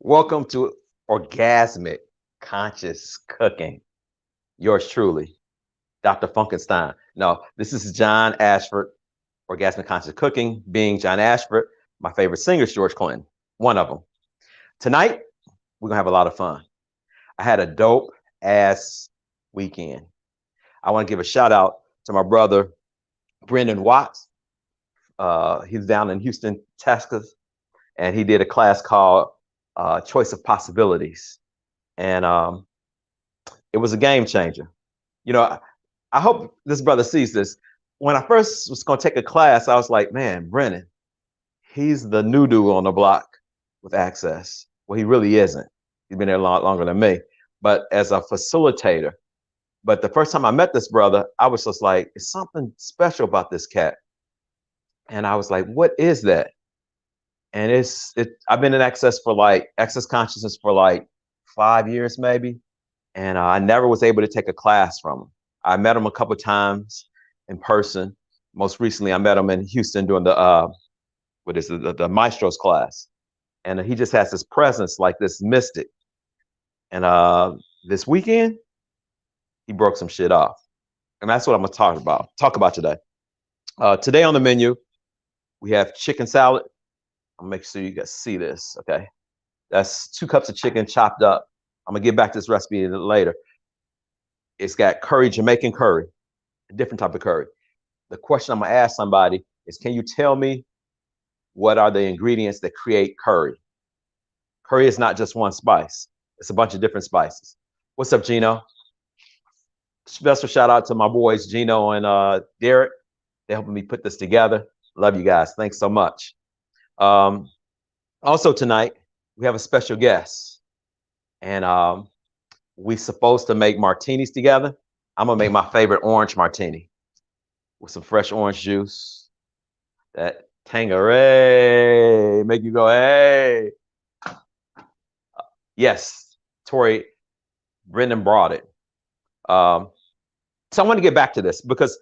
Welcome to Orgasmic Conscious Cooking. Yours truly, Dr. Funkenstein. No, this is John Ashford, Orgasmic Conscious Cooking, being John Ashford. My favorite singer is George Clinton, one of them. Tonight, we're going to have a lot of fun. I had a dope ass weekend. I want to give a shout out to my brother, Brendan Watts. He's down in Houston, Texas, and he did a class called Choice of Possibilities. And it was a game changer. You know, I hope this brother sees this. When I first was going to take a class, I was like, man, Brennan, he's the new dude on the block with access. Well, he really isn't. He's been there a lot longer than me. But as a facilitator, but the first time I met this brother, I was just like, it's something special about this cat. And I was like, what is that? And I've been in access consciousness for like 5 years maybe. And I never was able to take a class from him. I met him a couple of times in person. Most recently, I met him in Houston doing the Maestro's class. And he just has this presence like this mystic. And this weekend, he broke some shit off. And that's what I'm gonna talk about today. Today on the menu, we have chicken salad. I'll make sure you guys see this, okay? That's 2 cups of chicken chopped up. I'm gonna get back to this recipe later. It's got curry, Jamaican curry, a different type of curry. The question I'm gonna ask somebody is, can you tell me what are the ingredients that create curry? Curry is not just one spice. It's a bunch of different spices. What's up, Gino? Special shout out to my boys, Gino and Derek. They're helping me put this together. Love you guys. Thanks so much. Also tonight, we have a special guest. And we supposed to make martinis together. I'm gonna make my favorite orange martini with some fresh orange juice. That Tangeray make you go, hey. Yes, Tori, Brendan brought it. So I want to get back to this because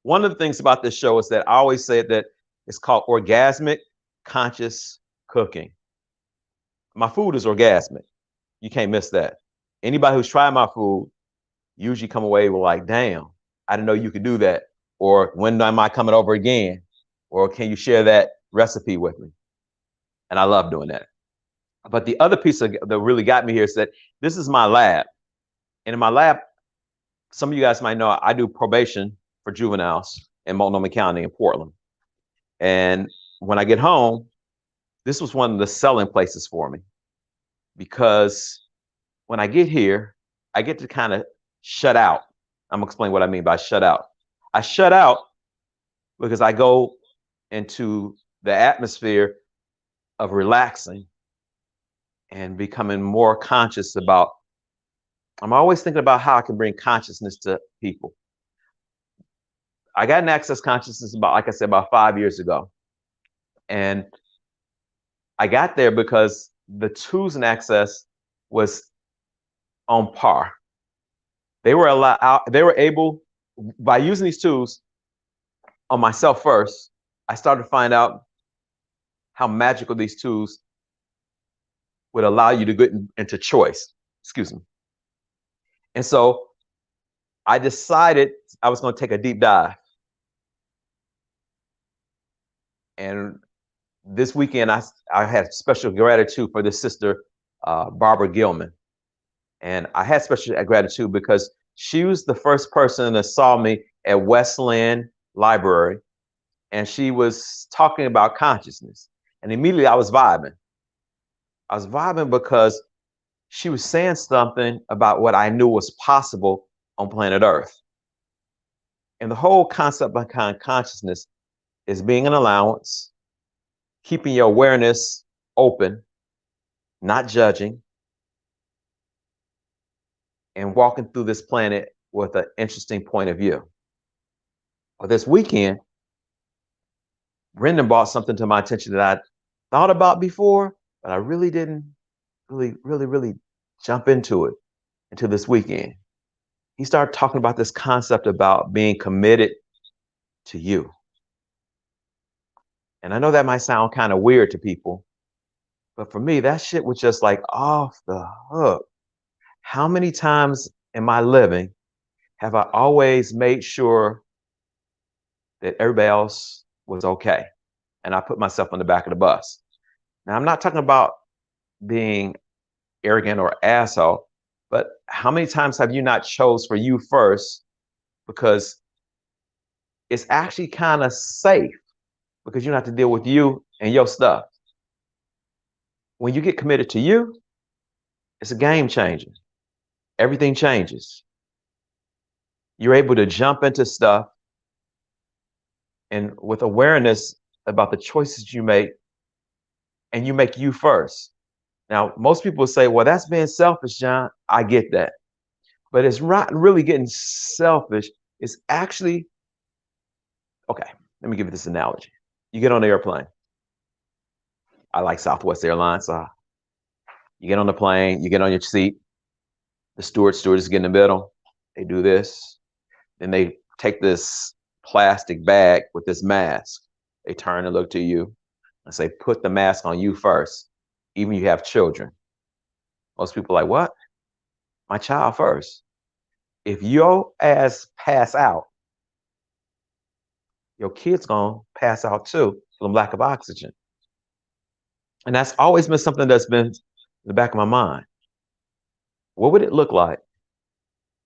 one of the things about this show is that I always say that it's called Orgasmic Conscious Cooking. My food is orgasmic. You can't miss that. Anybody who's tried my food usually come away with like, damn, I didn't know you could do that. Or when am I coming over again? Or can you share that recipe with me? And I love doing that. But the other piece that really got me here is that this is my lab. And in my lab, some of you guys might know I do probation for juveniles in Multnomah County in Portland. And when I get home, this was one of the selling places for me because when I get here, I get to kind of shut out. I'm gonna explain what I mean by shut out. I shut out because I go into the atmosphere of relaxing and becoming more conscious about, I'm always thinking about how I can bring consciousness to people. I got an access consciousness about, like I said, about 5 years ago. And I got there because the tools in access was on par. They were able, by using these tools on myself first, I started to find out how magical these tools would allow you to get into choice. Excuse me. And so I decided I was going to take a deep dive. And this weekend, I had special gratitude for this sister, Barbara Gilman. And I had special gratitude because she was the first person that saw me at Westland Library. And she was talking about consciousness. And immediately I was vibing. I was vibing because she was saying something about what I knew was possible on planet Earth. And the whole concept behind consciousness is being an allowance, keeping your awareness open, not judging, and walking through this planet with an interesting point of view. Well, this weekend, Brendan brought something to my attention that I thought about before, but I really didn't really jump into it until this weekend. He started talking about this concept about being committed to you. And I know that might sound kind of weird to people, But for me, that shit was just like off the hook. How many times in my living have I always made sure that everybody else was okay? And I put myself on the back of the bus. Now, I'm not talking about being arrogant or asshole, but how many times have you not chose for you first because it's actually kind of safe because you don't have to deal with you and your stuff. When you get committed to you, it's a game changer. Everything changes. You're able to jump into stuff and with awareness about the choices you make, and you make you first. Now, most people say, well, that's being selfish, John. I get that. But it's not really getting selfish. It's actually, okay, let me give you this analogy. You get on the airplane. I like Southwest Airlines. You get on the plane, you get on your seat. The stewardess get in the middle. They do this. Then they take this plastic bag with this mask. They turn and look to you and say, put the mask on you first, even if you have children. Most people are like, what? My child first. If your ass pass out, your kid's gonna pass out too from lack of oxygen. And that's always been something that's been in the back of my mind. What would it look like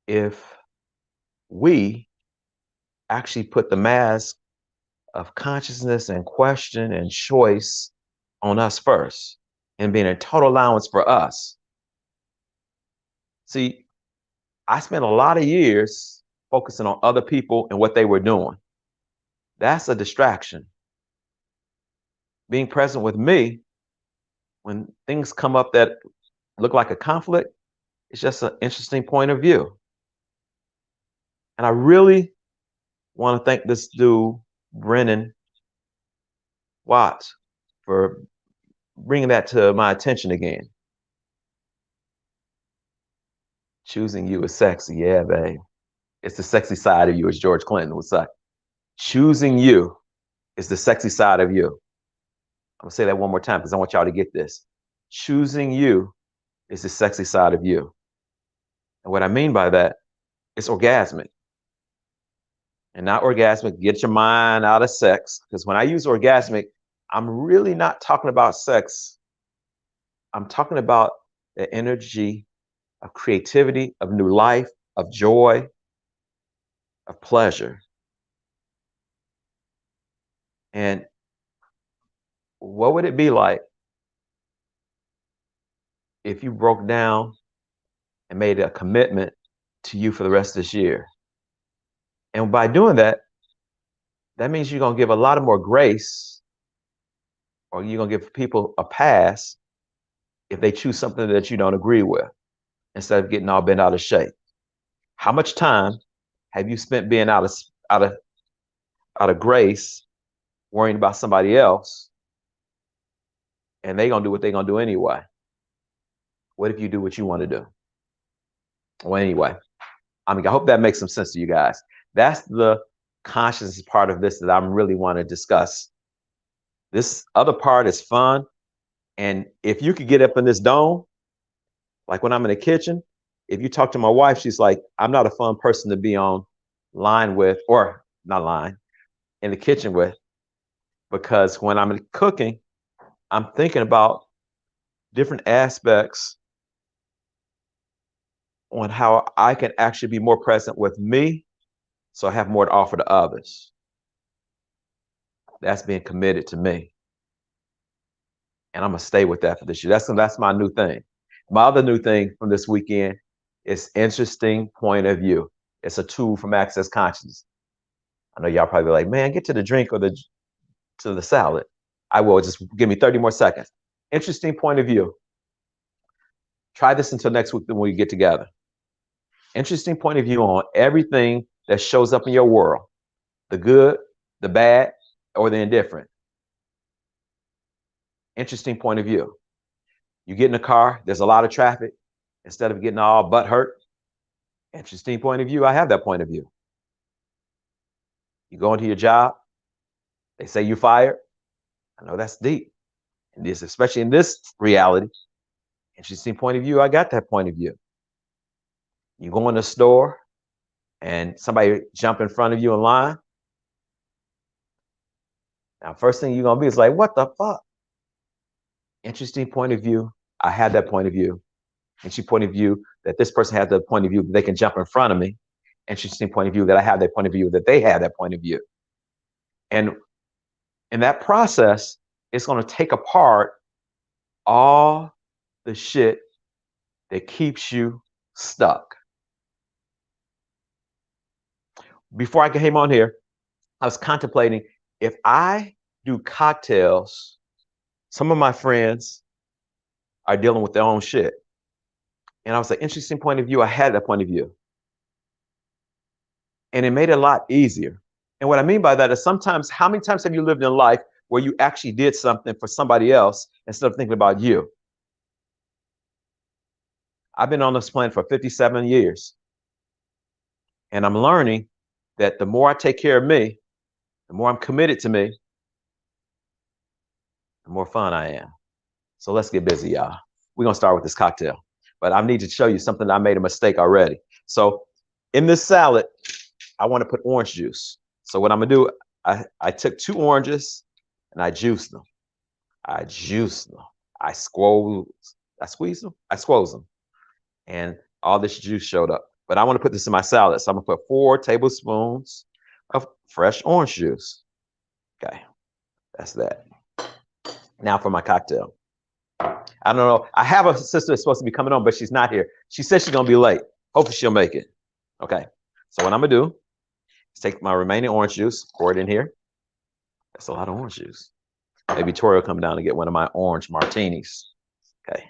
if we actually put the mask of consciousness and question and choice on us first and being a total allowance for us? See, I spent a lot of years focusing on other people and what they were doing. That's a distraction. Being present with me when things come up that look like a conflict, it's just an interesting point of view. And I really want to thank this dude, Brennan Watts, for bringing that to my attention again. Choosing you is sexy. Yeah, babe. It's the sexy side of you, as George Clinton would say. Choosing you is the sexy side of you. I'm going to say that one more time because I want y'all to get this. Choosing you is the sexy side of you. And what I mean by that, it's orgasmic. And not orgasmic, get your mind out of sex. Because when I use orgasmic, I'm really not talking about sex. I'm talking about the energy of creativity, of new life, of joy, of pleasure. And what would it be like if you broke down and made a commitment to you for the rest of this year? And by doing that, that means you're going to give a lot of more grace, or you're going to give people a pass if they choose something that you don't agree with, instead of getting all bent out of shape. How much time have you spent being out of grace, worrying about somebody else, and they're going to do what they're going to do anyway? What if you do what you want to do? Well, anyway, I hope that makes some sense to you guys. That's the consciousness part of this that I really want to discuss. This other part is fun. And if you could get up in this dome, like when I'm in the kitchen, if you talk to my wife, she's like, I'm not a fun person to be on line with, or not line, in the kitchen with, because when I'm cooking, I'm thinking about different aspects on how I can actually be more present with me, so I have more to offer to others. That's being committed to me. And I'm gonna stay with that for this year. That's my new thing. My other new thing from this weekend is interesting point of view. It's a tool from Access Consciousness. I know y'all probably like, man, get to the drink or to the salad. I will. Just give me 30 more seconds. Interesting point of view. Try this until next week when we get together. Interesting point of view on everything that shows up in your world. The good, the bad, or the indifferent. Interesting point of view. You get in a car, there's a lot of traffic. Instead of getting all butt hurt, interesting point of view. I have that point of view. You go into your job, they say you fired. I know that's deep. this, especially in this reality, interesting point of view. I got that point of view. You go in the store and somebody jump in front of you in line. Now, first thing you're gonna be is like, what the fuck? Interesting point of view. I had that point of view. Interesting point of view that this person had the point of view that they can jump in front of me. Interesting point of view that I have that point of view that they have that point of view. And in that process, it's going to take apart all the shit that keeps you stuck. Before I came on here, I was contemplating if I do cocktails, some of my friends are dealing with their own shit. And I was like, interesting point of view. I had that point of view. And it made it a lot easier. And what I mean by that is sometimes, how many times have you lived in life where you actually did something for somebody else instead of thinking about you? I've been on this planet for 57 years. And I'm learning that the more I take care of me, the more I'm committed to me, the more fun I am. So let's get busy, y'all. We're going to start with this cocktail. But I need to show you something that I made a mistake already. So in this salad, I want to put orange juice. So what I'm going to do, I took 2 oranges and I juiced them. I squeezed them. And all this juice showed up. But I want to put this in my salad. So I'm going to put 4 tablespoons of fresh orange juice. Okay, that's that. Now for my cocktail. I don't know. I have a sister that's supposed to be coming on, but she's not here. She said she's going to be late. Hopefully she'll make it. Okay, so what I'm going to do is take my remaining orange juice, pour it in here. That's a lot of orange juice. Maybe Tori will come down and get one of my orange martinis. Okay,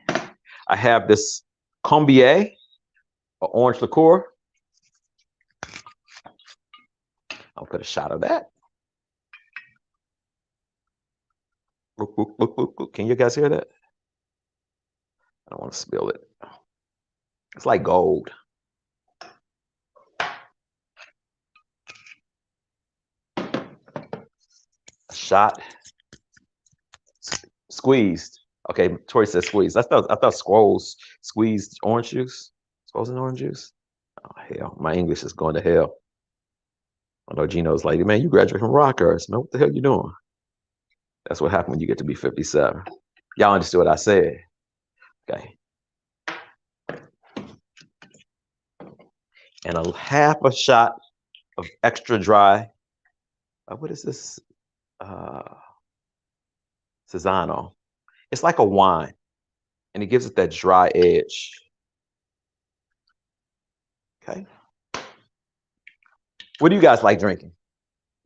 I have this Cranberry or orange liqueur. I'll put a shot of that. Can you guys hear that? I don't want to spill it. It's like gold. A shot. Squeezed. Okay, Tori says squeezed. I thought Squoze squeezed orange juice. Squoze and orange juice. Oh hell, my English is going to hell. I know Gino's like, man, you graduated from Rockhurst. Man, what the hell you doing? That's what happened when you get to be 57. Y'all understood what I said. Okay. And a half a shot of extra dry. What is this? Cisano. It's like a wine, and it gives it that dry edge. Okay. What do you guys like drinking?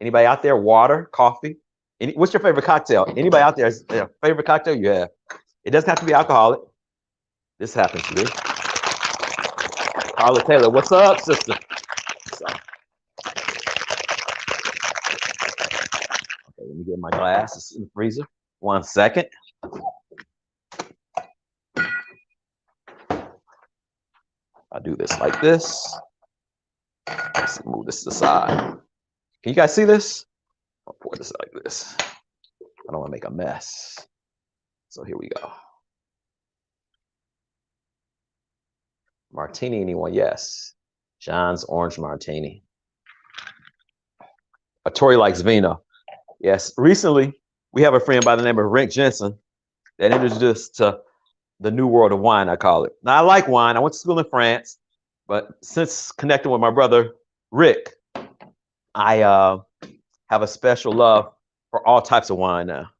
Anybody out there? Water, coffee? What's your favorite cocktail? Anybody out there has a favorite cocktail you have? It doesn't have to be alcoholic. This happens to be. Carla Taylor, what's up, sister? Okay, let me get my glass. It's in the freezer. 1 second. I'll do this like this. Let's move this to the side. Can you guys see this? I'll pour this like this. I don't want to make a mess. So here we go. Martini, anyone? Yes. John's Orange Martini. Tori likes vino. Yes. Recently, we have a friend by the name of Rick Jensen that introduced us to the new world of wine, I call it. Now, I like wine. I went to school in France, but since connecting with my brother, Rick, I have a special love for all types of wine now,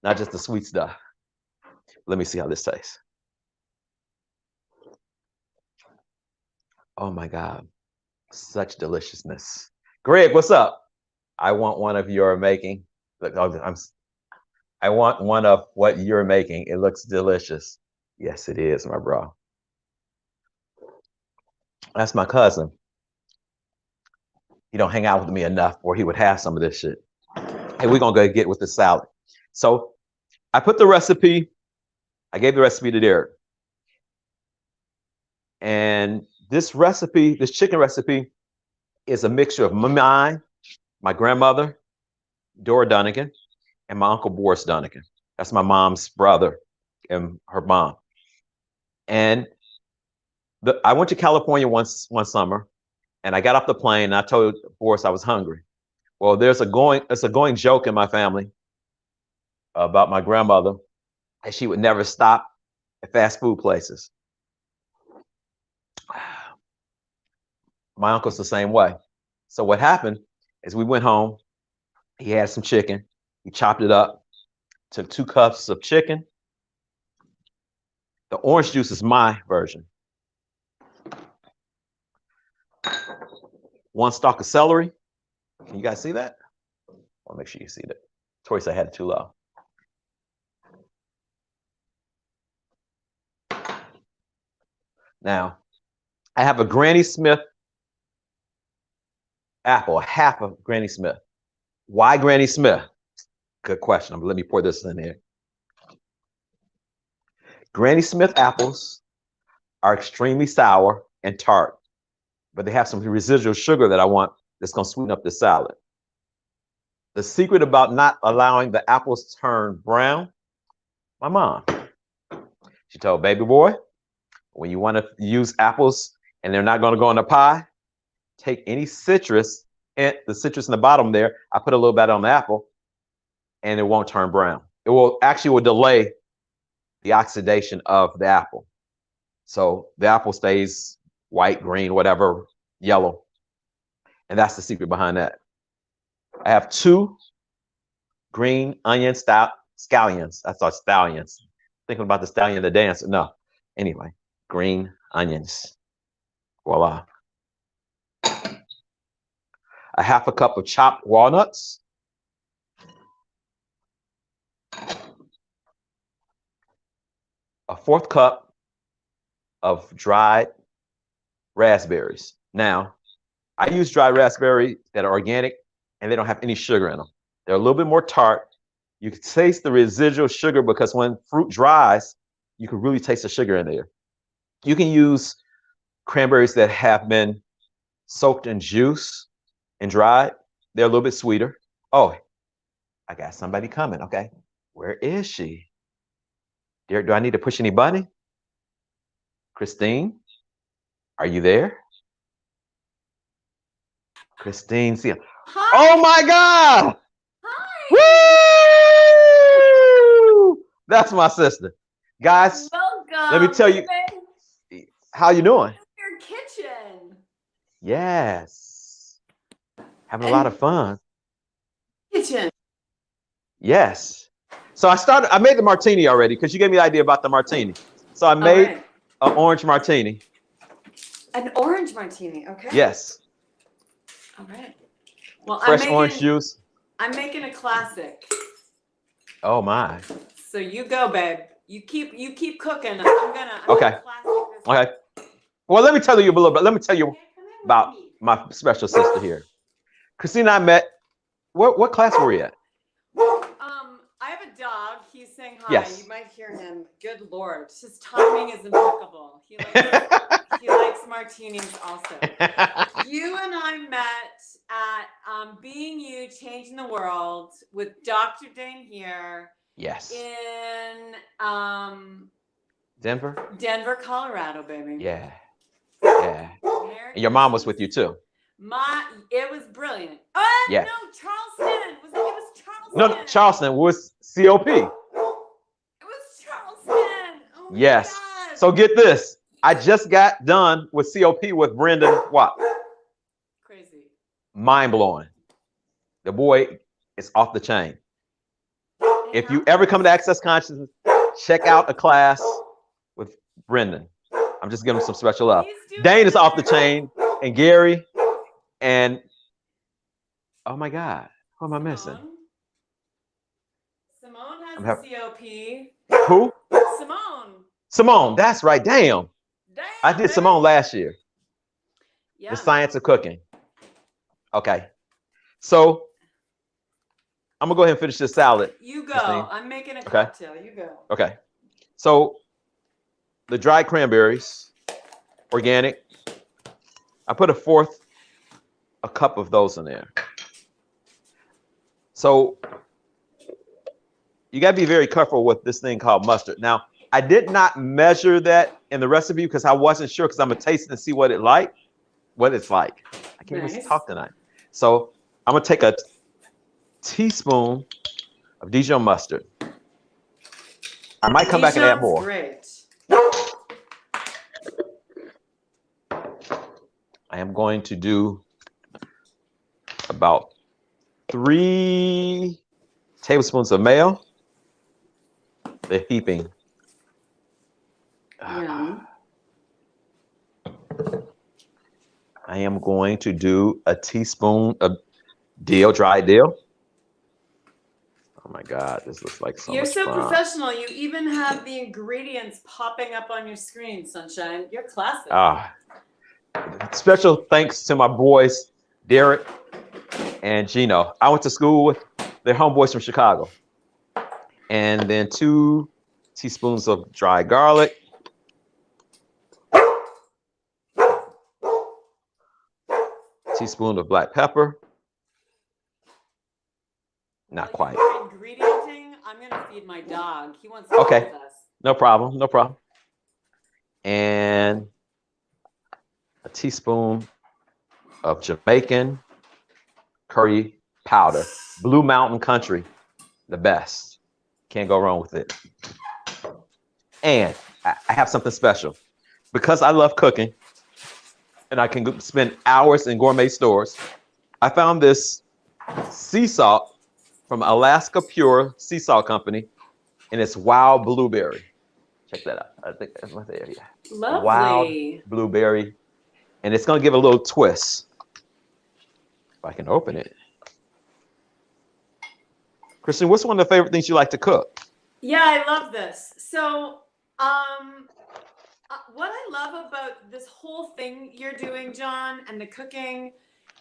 not just the sweet stuff. Let me see how this tastes. Oh my God, such deliciousness. Greg, what's up? I want one of your making. Look, I want one of what you're making. It looks delicious. Yes, it is, my bro. That's my cousin. He don't hang out with me enough or he would have some of this shit. Hey, we're gonna go get with the salad. So I put the recipe, I gave the recipe to Derek. And this recipe, this chicken recipe, is a mixture of mine, my grandmother, Dora Dunnigan, and my uncle Boris Dunnigan. That's my mom's brother and her mom. And I went to California one summer, and I got off the plane, and I told Boris I was hungry. Well, it's a going joke in my family about my grandmother, and she would never stop at fast food places. My uncle's the same way. So what happened is we went home. He had some chicken. He chopped it up, took 2 cups of chicken. The orange juice is my version. 1 stalk of celery. Can you guys see that? I'll make sure you see that. Choice I had it too low. Now, I have a Granny Smith apple, half of Granny Smith. Why Granny Smith? Good question. Let me pour this in here. Granny Smith apples are extremely sour and tart, but they have some residual sugar that I want that's going to sweeten up the salad. The secret about not allowing the apples to turn brown, my mom. She told baby boy, when you want to use apples and they're not going to go in the pie, take any citrus, and the citrus in the bottom there, I put a little bit on the apple, and it won't turn brown. It will delay the oxidation of the apple. So the apple stays white, green, whatever, yellow. And that's the secret behind that. I have 2 green onion scallions. I thought stallions. Thinking about the stallion, the dancer. No. Anyway, green onions. Voila. A half a cup of chopped walnuts. A 1/4 cup of dried raspberries. Now, I use dried raspberries that are organic and they don't have any sugar in them. They're a little bit more tart. You can taste the residual sugar because when fruit dries, you can really taste the sugar in there. You can use cranberries that have been soaked in juice and dried. They're a little bit sweeter. Oh, I got somebody coming. Okay. Where is she? Dear, do I need to push any button? Kristens, are you there? Kristens, see. Oh my God! Hi! Woo! That's my sister. Guys, welcome. Let me tell you. How you doing? Your kitchen. Yes. Having a lot of fun. Kitchen. Yes. So I made the martini already because you gave me the idea about the martini. So I made an orange martini. An orange martini, okay. Yes. All right. Well, Fresh orange juice. I'm making a classic. Oh my. So you go, babe. You keep cooking. Okay. Okay. Well, let me tell you a little bit. Let me tell you about my special sister here. Christine and I met. What class were you at? I have a dog. He's saying hi. Yes. You might hear him. Good Lord. His timing is impeccable. He likes martinis also. You and I met at Being You, Changing the World with Dr. Dane here. Yes. In Denver, Colorado, baby. Yeah. Yeah. And your mom was with you too. It was brilliant. Yeah. No, Charleston. It was Charleston. No, Charleston was COP. It was Charleston. Oh my yes. God. So get this. I just got done with COP with Brendan Watt. Crazy. Mind blowing. The boy is off the chain. If you ever come to Access Consciousness, check out a class with Brendan. I'm just giving him some special love. Dane is off the chain, and Gary, and oh my God, who am I missing? Simone has a COP. Who? Simone, that's right. Damn. I did Simone last year. Yeah. The Science of Cooking. Okay. So I'm gonna go ahead and finish this salad. You go. Christine. I'm making a cocktail. You go. Okay. So the dried cranberries, organic. I put a cup of those in there. So you got to be very careful with this thing called mustard. Now, I did not measure that in the recipe because I wasn't sure, because I'm gonna taste it and see what it's like. I can't even talk tonight. So I'm gonna take a teaspoon of Dijon mustard. I might come back and add more. Great. I am going to do about 3 tablespoons of mayo. The heaping. Yeah. I am going to do a teaspoon of dill, dried dill. Oh my God, this looks like so You're much so fun. professional. You even have the ingredients popping up on your screen, Sunshine. You're classic. Special thanks to my boys, Derek and Gino. I went to school with their homeboys from Chicago. And then 2 teaspoons of dry garlic. Teaspoon of black pepper. Not quite. Ingredienting, I'm gonna feed my dog. He wants to eat with us. No problem. No problem. And a teaspoon of Jamaican curry powder. Blue Mountain Country, the best. Can't go wrong with it. And I have something special. Because I love cooking and I can spend hours in gourmet stores, I found this sea salt from Alaska Pure Sea Salt Company, and it's wild blueberry. Check that out. I think that's my there. Yeah. Lovely. Wild blueberry. And it's going to give it a little twist. If I can open it. Kristen, what's one of the favorite things you like to cook? Yeah, I love this. So, what I love about this whole thing you're doing, John, and the cooking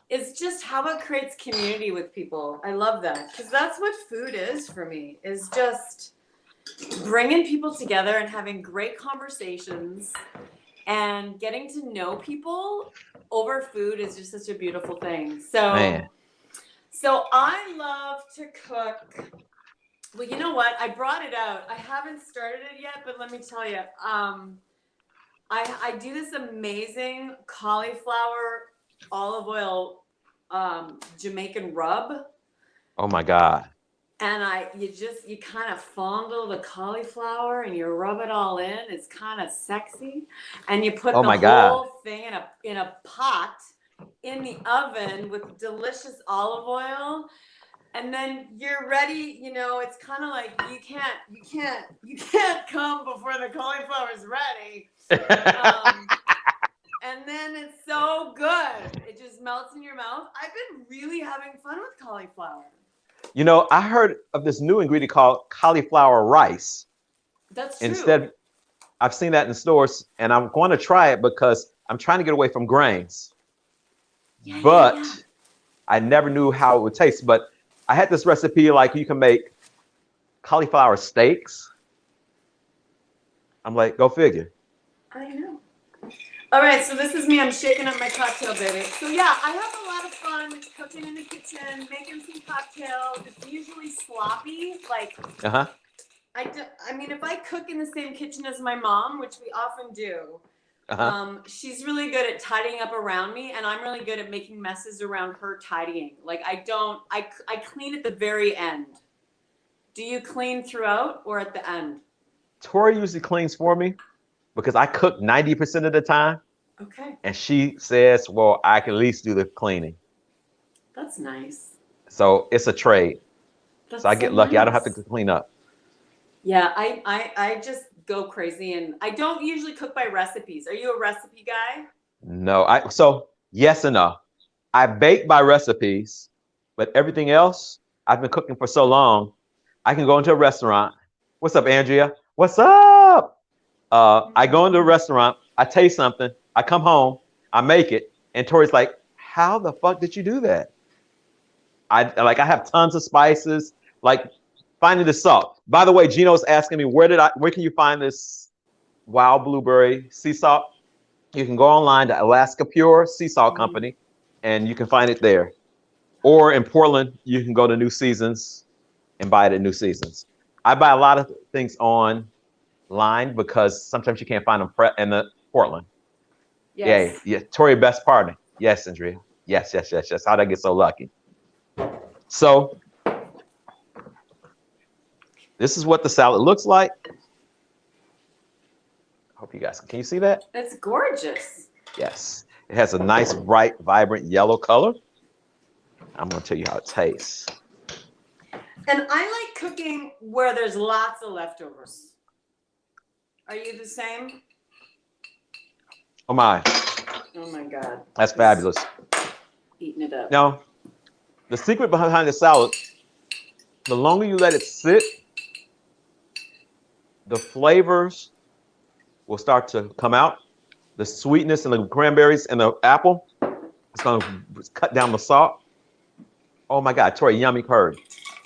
is just how it creates community with people. I love that, because that's what food is for me, is just bringing people together and having great conversations and getting to know people over food is just such a beautiful thing. So, so I love to cook. Well, you know what? I brought it out. I haven't started it yet, but let me tell you, I do this amazing cauliflower olive oil Jamaican rub. Oh my God. And you kind of fondle the cauliflower and you rub it all in. It's kind of sexy. And you put the whole thing in a pot in the oven with delicious olive oil. And then you're ready. You know, it's kind of like you can't come before the cauliflower is ready. And then it's so good. It just melts in your mouth. I've been really having fun with cauliflower. You know, I heard of this new ingredient called cauliflower rice. That's true. Instead, I've seen that in stores, and I'm going to try it because I'm trying to get away from grains. But I never knew how it would taste. But I had this recipe, like you can make cauliflower steaks. I'm like, go figure. I know. All right, so this is me. I'm shaking up my cocktail, baby. So yeah, I have a lot of fun cooking in the kitchen, making some cocktails. It's usually sloppy. Like, I mean, if I cook in the same kitchen as my mom, which we often do, she's really good at tidying up around me, and I'm really good at making messes around her tidying. Like, I clean at the very end. Do you clean throughout or at the end? Tori usually cleans for me because I cook 90% of the time. Okay. And she says, well, I can at least do the cleaning. That's nice. So it's a trade. That's so I get lucky. Nice. I don't have to clean up. Yeah, I just go crazy, and I don't usually cook by recipes. Are you a recipe guy? No, so yes and no. I bake by recipes, but everything else, I've been cooking for so long, I can go into a restaurant. What's up, Andrea? What's up? I go into a restaurant, I taste something, I come home, I make it, and Tori's like, how the fuck did you do that? I have tons of spices, like finding the salt. By the way, Gino's asking me, where can you find this wild blueberry sea salt? You can go online to Alaska Pure Sea Salt Company, and you can find it there. Or in Portland, you can go to New Seasons and buy it at New Seasons. I buy a lot of things online because sometimes you can't find them in the Portland. Yes. Yeah. Tori, best partner. Yes, Andrea. Yes. How'd I get so lucky? So this is what the salad looks like. Hope you guys can you see that? It's gorgeous. Yes. It has a nice, bright, vibrant yellow color. I'm going to tell you how it tastes. And I like cooking where there's lots of leftovers. Are you the same? Oh my. Oh my God. That's fabulous. Eating it up. Now, the secret behind the salad, the longer you let it sit, the flavors will start to come out. The sweetness and the cranberries and the apple, it's going to cut down the salt. Oh my God, Tori, yummy curry.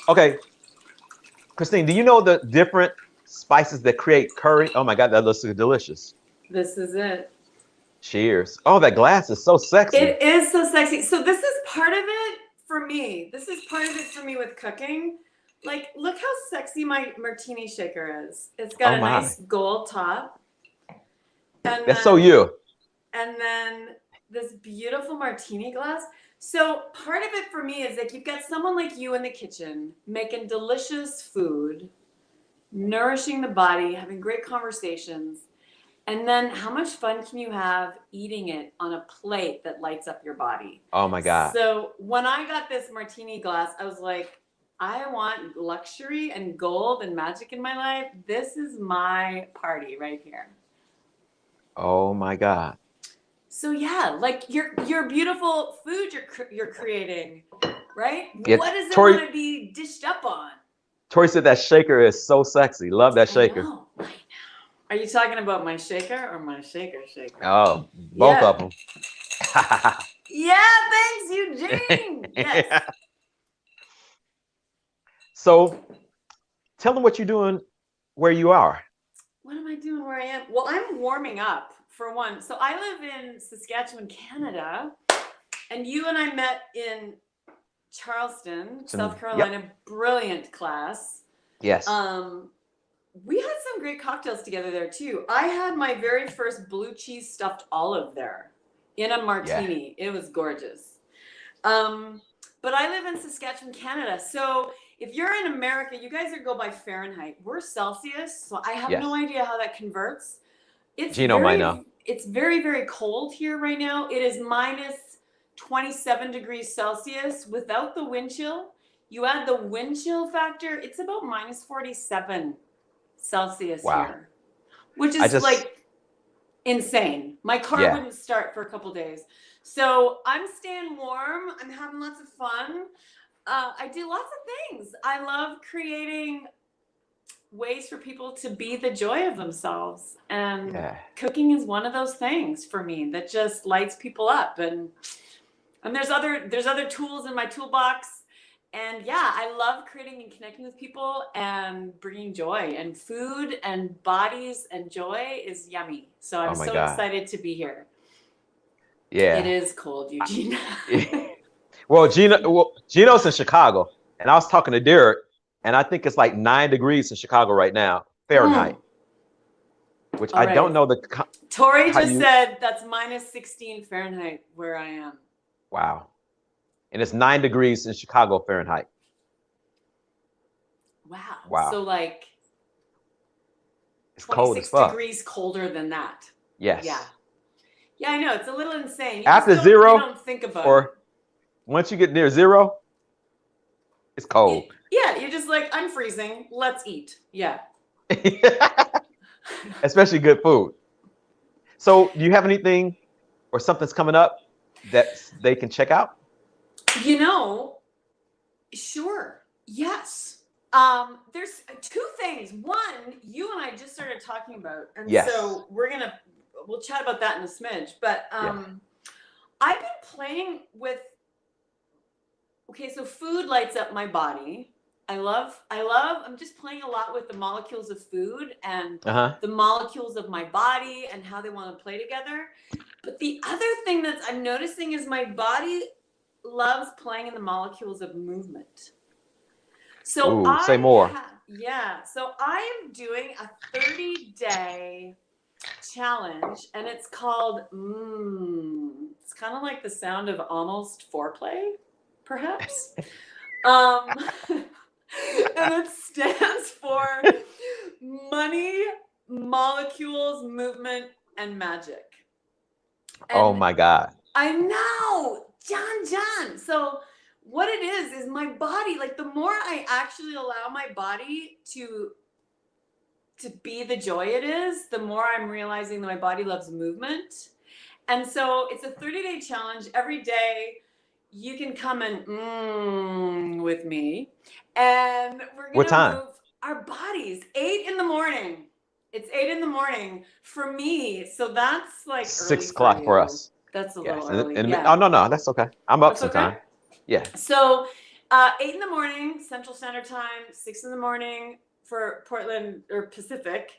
Okay, Kristine, do you know the different spices that create curry? Oh my God, that looks delicious. This is it. Cheers. Oh, that glass is so sexy. It is so sexy. So this is part of it for me. This is part of it for me with cooking. Like, look how sexy my martini shaker is. It's got a nice gold top. And that's so you. And then this beautiful martini glass. So part of it for me is like you've got someone like you in the kitchen making delicious food, nourishing the body, having great conversations. And then how much fun can you have eating it on a plate that lights up your body? Oh my God. So when I got this martini glass, I was like, I want luxury and gold and magic in my life. This is my party right here. Oh my God. So yeah, like your beautiful food you're creating, right? Yeah, what does it Tori, want to be dished up on? Tori said that shaker is so sexy. Love that shaker. I know. Are you talking about my shaker or my shaker? Oh, both of them. Yeah, thanks, Eugene. Yes. So tell them what you're doing where you are. What am I doing where I am? Well, I'm warming up for one. So I live in Saskatchewan, Canada, and you and I met in Charleston, South Carolina. Yep. Brilliant class. Yes. We had some great cocktails together there too. I had my very first blue cheese stuffed olive there in a martini. Yeah. It was gorgeous. But I live in Saskatchewan, Canada. So if you're in America, you guys go by Fahrenheit. We're Celsius, so I have no idea how that converts. Gino might know. It's very, very cold here right now. It is minus 27 degrees Celsius without the wind chill. You add the wind chill factor, it's about minus 47 Celsius here, which is like insane. My car wouldn't start for a couple days. So I'm staying warm. I'm having lots of fun. I do lots of things. I love creating ways for people to be the joy of themselves. And cooking is one of those things for me that just lights people up. And there's other tools in my toolbox. And yeah, I love creating and connecting with people and bringing joy, and food and bodies and joy is yummy. So I'm so excited to be here. Yeah. It is cold, Eugene. Well, Gino's in Chicago, and I was talking to Derek, and I think it's like 9 degrees in Chicago right now, Fahrenheit. Which I don't know the. Tori just said that's minus 16 Fahrenheit where I am. Wow. And it's 9 degrees in Chicago, Fahrenheit. Wow. So like it's 26 degrees colder than that. Yes. Yeah, I know. It's a little insane. After zero, you don't think about it. Once you get near zero, it's cold. Yeah, you're just like, I'm freezing. Let's eat. Yeah. Especially good food. So do you have anything or something's coming up that they can check out? Sure. Yes. There's two things. One, you and I just started talking about, and so we'll chat about that in a smidge. But I've been playing with. Okay, so food lights up my body. I'm just playing a lot with the molecules of food and the molecules of my body and how they want to play together. But the other thing that I'm noticing is my body loves playing in the molecules of movement. So Ooh, say more. so I am doing a 30-day challenge, and it's called it's kind of like the sound of almost foreplay, perhaps. um and it stands for money, molecules, movement, and magic. Oh And my God. I know, John. So what it is my body, like the more I actually allow my body to be the joy it is, the more I'm realizing that my body loves movement. And so it's a 30-day challenge. Every day you can come and with me, and we're What gonna time? move our bodies. 8 in the morning. It's 8 in the morning for me. So that's like early Six for o'clock for you. us. That's a Yes. little early. And Yeah. oh no, that's okay. I'm up That's okay. sometime. Yeah. So 8 in the morning, Central Standard Time, 6 in the morning for Portland or Pacific.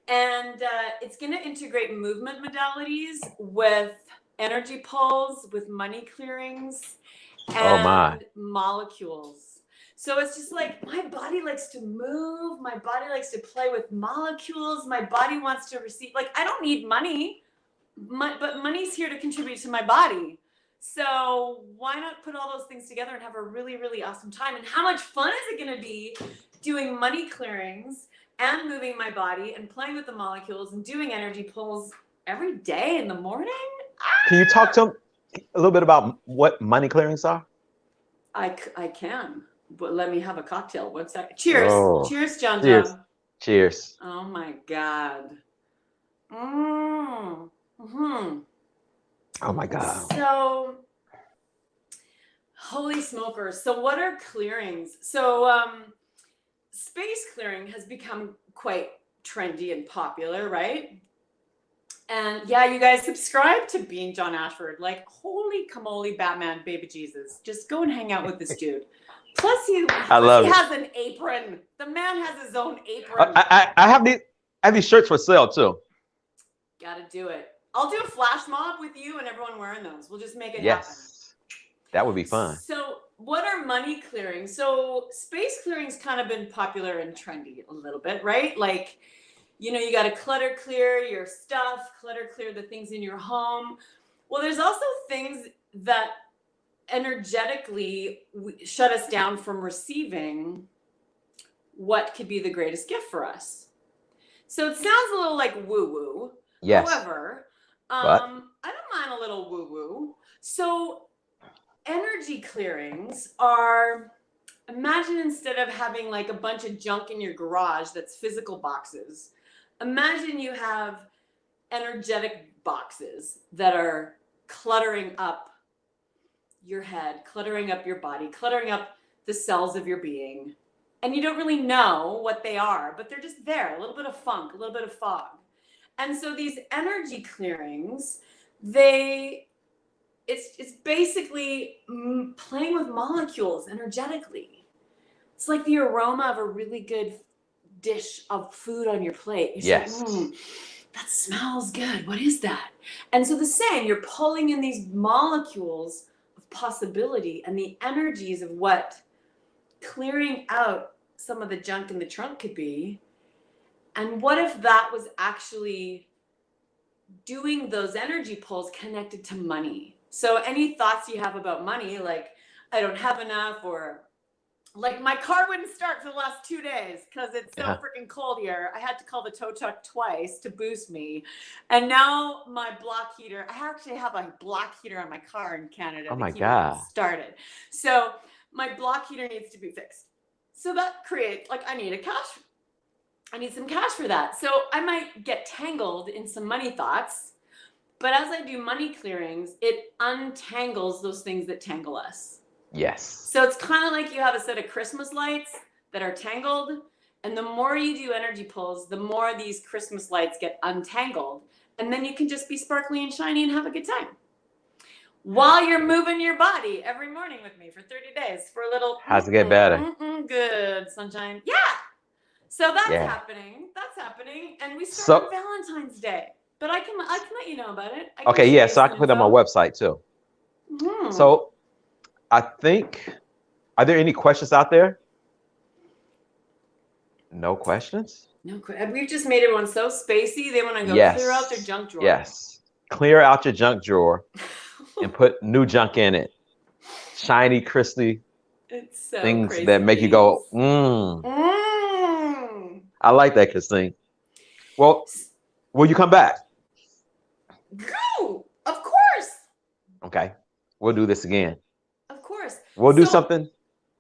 And it's going to integrate movement modalities with energy pulls, with money clearings, Oh my. and molecules. So it's just like my body likes to move. My body likes to play with molecules. My body wants to receive. Like, I don't need money, but money's here to contribute to my body. So why not put all those things together and have a really, really awesome time? And how much fun is it going to be doing money clearings and moving my body and playing with the molecules and doing energy pulls every day in the morning? Can you talk to him a little bit about what money clearings are? I can, but let me have a cocktail. 1 second. Cheers. Oh, Cheers, John. cheers. Cheers. Oh my God. Mm-hmm. Oh my God. So, holy smokers. So what are clearings? So space clearing has become quite trendy and popular, right? And yeah, you guys subscribe to Being John Ashford. Like, holy camole, Batman, baby Jesus. Just go and hang out with this dude. Plus he has an apron. The man has his own apron. I have these shirts for sale too. Gotta do it. I'll do a flash mob with you and everyone wearing those. We'll just make it happen. Yes. That would be fun. So what are money clearings? So space clearing's kind of been popular and trendy a little bit, right? Like, you got to clutter clear your stuff, clutter clear the things in your home. Well, there's also things that energetically shut us down from receiving what could be the greatest gift for us. So it sounds a little like woo-woo. Yes. However, but I don't mind a little woo-woo. So energy clearings are, imagine instead of having like a bunch of junk in your garage that's physical boxes, imagine you have energetic boxes that are cluttering up your head, cluttering up your body, cluttering up the cells of your being. And you don't really know what they are, but they're just there, a little bit of funk, a little bit of fog. And so these energy clearings, it's basically playing with molecules energetically. It's like the aroma of a really good dish of food on your plate. yes. Like, that smells good. What is that? And so the same, you're pulling in these molecules of possibility and the energies of what clearing out some of the junk in the trunk could be. And what if that was actually doing those energy pulls connected to money? So any thoughts you have about money, like I don't have enough, or like my car wouldn't start for the last 2 days because it's so freaking cold here. I had to call the tow truck twice to boost me. And now my block heater, I actually have a block heater on my car in Canada Oh to my keep God. it started. So my block heater needs to be fixed. So that creates, like, I need some cash for that. So I might get tangled in some money thoughts, but as I do money clearings, it untangles those things that tangle us. Yes. So it's kind of like you have a set of Christmas lights that are tangled, and the more you do energy pulls, the more these Christmas lights get untangled, and then you can just be sparkly and shiny and have a good time while you're moving your body every morning with me for 30 days for a little. How's it get better? Good sunshine. Yeah. So that's happening. That's happening, and we start on Valentine's Day. But I can let you know about it. Okay, yeah. So I can put it on my website too. So I think, are there any questions out there? No questions? No, we've just made everyone so spacey. They want to go clear out their Yes. junk drawer. Yes. Clear out your junk drawer and put new junk in it. Shiny, crispy It's so things crazy. that make you go, mmm. Mmm. I like that, Kristens. Well, will you come back? Go! Of course. Okay. We'll do this again. Of course. We'll do So, something.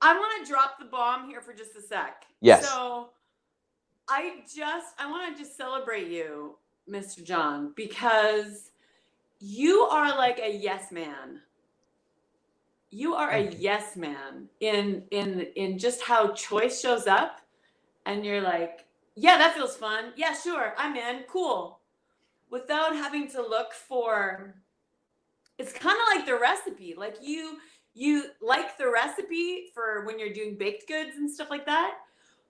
I want to drop the bomb here for just a sec. Yes. So I want to just celebrate you, Mr. John, because you are like a yes man. You are Thank a you. yes man in just how choice shows up, and you're like, yeah, that feels fun. Yeah, sure, I'm in. Cool. Without having to look for, it's kind of like the recipe. Like you like the recipe for when you're doing baked goods and stuff like that.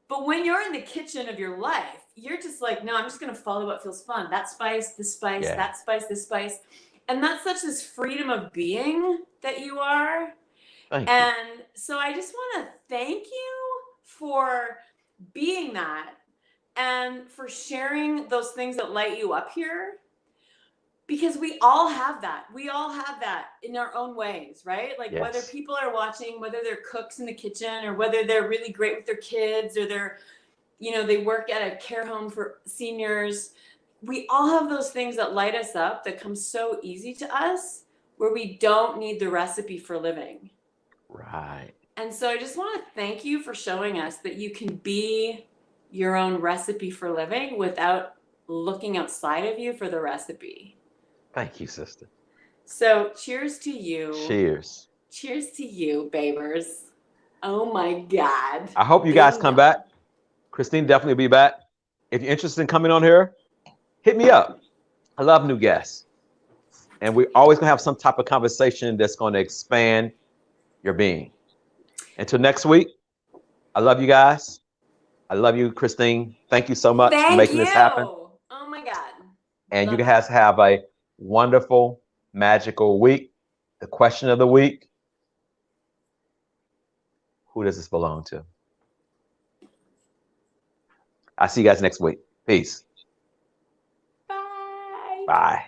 But when you're in the kitchen of your life, you're just like, no, I'm just going to follow what feels fun. That spice, this spice, Yeah. that spice, this spice. And that's such this freedom of being that you are. Thank you. And so I just want to thank you for being that and for sharing those things that light you up here. Because we all have that. We all have that in our own ways, right? Like whether Yes. people are watching, whether they're cooks in the kitchen, or whether they're really great with their kids, or they're, they work at a care home for seniors. We all have those things that light us up, that come so easy to us, where we don't need the recipe for living. Right. And so I just want to thank you for showing us that you can be your own recipe for living without looking outside of you for the recipe. Thank you, sister. So cheers to you. Cheers. Cheers to you, babers. Oh my God. I hope you guys come back. Kristens definitely will be back. If you're interested in coming on here, hit me up. I love new guests. And we're always going to have some type of conversation that's going to expand your being. Until next week, I love you guys. I love you, Kristens. Thank you so much for making this happen. Oh my God. And you guys have a wonderful, magical week. The question of the week: who does this belong to? I'll see you guys next week. Peace. Bye. Bye.